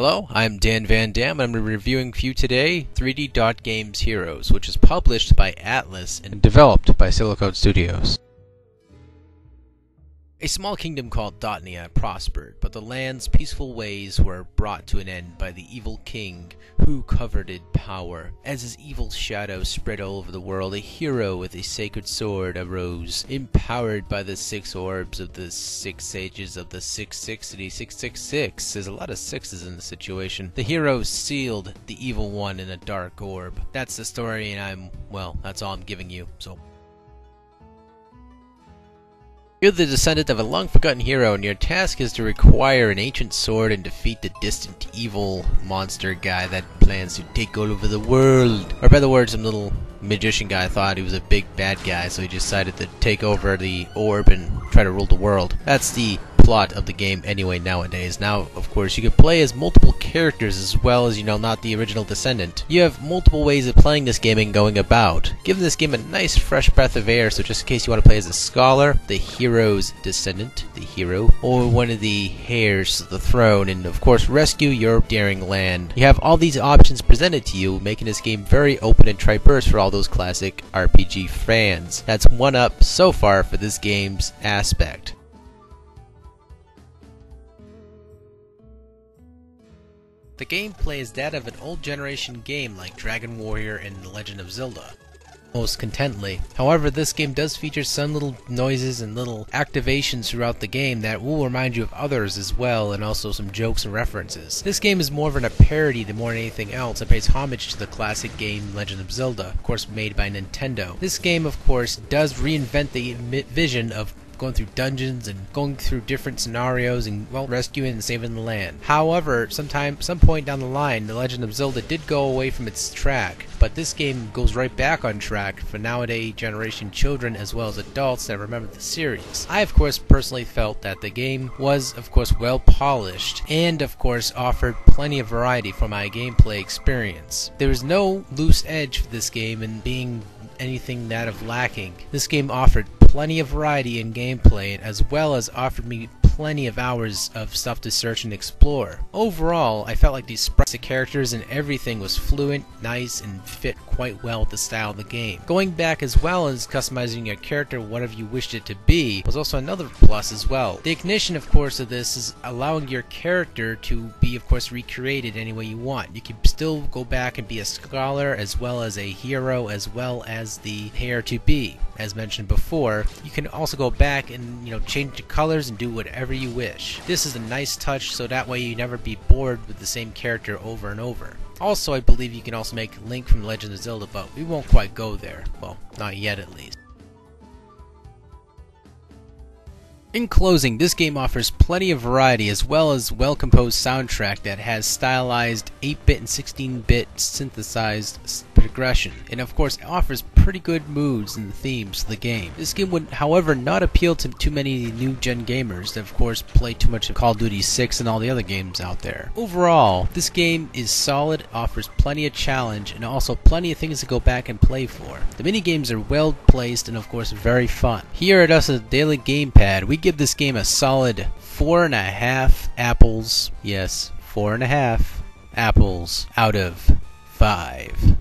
Hello, I'm DanVanDam, and I'm reviewing for you today 3D Dot Games Heroes, which is published by Altus and developed by Silicon Studios. A small kingdom called Dotnia prospered, but the land's peaceful ways were brought to an end by the evil king who coveted power. As his evil shadow spread all over the world, a hero with a sacred sword arose, empowered by the 6 orbs of the 6 sages of the 660 666. There's a lot of sixes in the situation. The hero sealed the evil one in a dark orb. That's the story, and that's all I'm giving you, so. You're the descendant of a long-forgotten hero, and your task is to acquire an ancient sword and defeat the distant evil monster guy that plans to take over the world. Or by the words, some little magician guy thought he was a big bad guy, so he decided to take over the orb and try to rule the world. That's the plot of the game anyway nowadays. Now, of course, you can play as multiple characters as well as, not the original descendant. You have multiple ways of playing this game and going about. Giving this game a nice fresh breath of air, so just in case you want to play as a scholar, the hero's descendant, the hero, or one of the heirs to the throne, and of course rescue your daring land. You have all these options presented to you, making this game very open and diverse for all those classic RPG fans. That's one up so far for this game's aspect. The gameplay is that of an old generation game like Dragon Warrior and The Legend of Zelda, most contently. However, this game does feature some little noises and little activations throughout the game that will remind you of others as well, and also some jokes and references. This game is more of a parody than more than anything else. It pays homage to the classic game Legend of Zelda, of course made by Nintendo. This game, of course, does reinvent the vision of going through dungeons and going through different scenarios and, rescuing and saving the land. However, some point down the line, The Legend of Zelda did go away from its track, but this game goes right back on track for nowadays generation children as well as adults that remember the series. I, of course, personally felt that the game was, of course, well polished and, of course, offered plenty of variety for my gameplay experience. There was no loose edge for this game in being anything that of lacking. This game offered plenty of variety in gameplay, as well as offered me plenty of hours of stuff to search and explore. Overall, I felt like the sprites, the characters, and everything was fluent, nice, and fit quite well with the style of the game. Going back as well as customizing your character whatever you wished it to be was also another plus as well. The ignition, of course, of this is allowing your character to be, of course, recreated any way you want. You can still go back and be a scholar as well as a hero as well as the heir-to-be. As mentioned before, you can also go back and change the colors and do whatever you wish. This is a nice touch, so that way you never be bored with the same character over and over. Also, I believe you can also make Link from Legend of Zelda, but we won't quite go there. Well, not yet at least. In closing, this game offers plenty of variety as well as well-composed soundtrack that has stylized 8-bit and 16-bit synthesized progression, and of course it offers pretty good moods and themes to the game. This game would, however, not appeal to too many new-gen gamers that, of course, play too much of Call of Duty 6 and all the other games out there. Overall, this game is solid, offers plenty of challenge, and also plenty of things to go back and play for. The mini-games are well-placed and, of course, very fun. Here at us at Daily Gamepad, we give this game a solid 4.5 apples. Yes, 4.5 apples out of 5.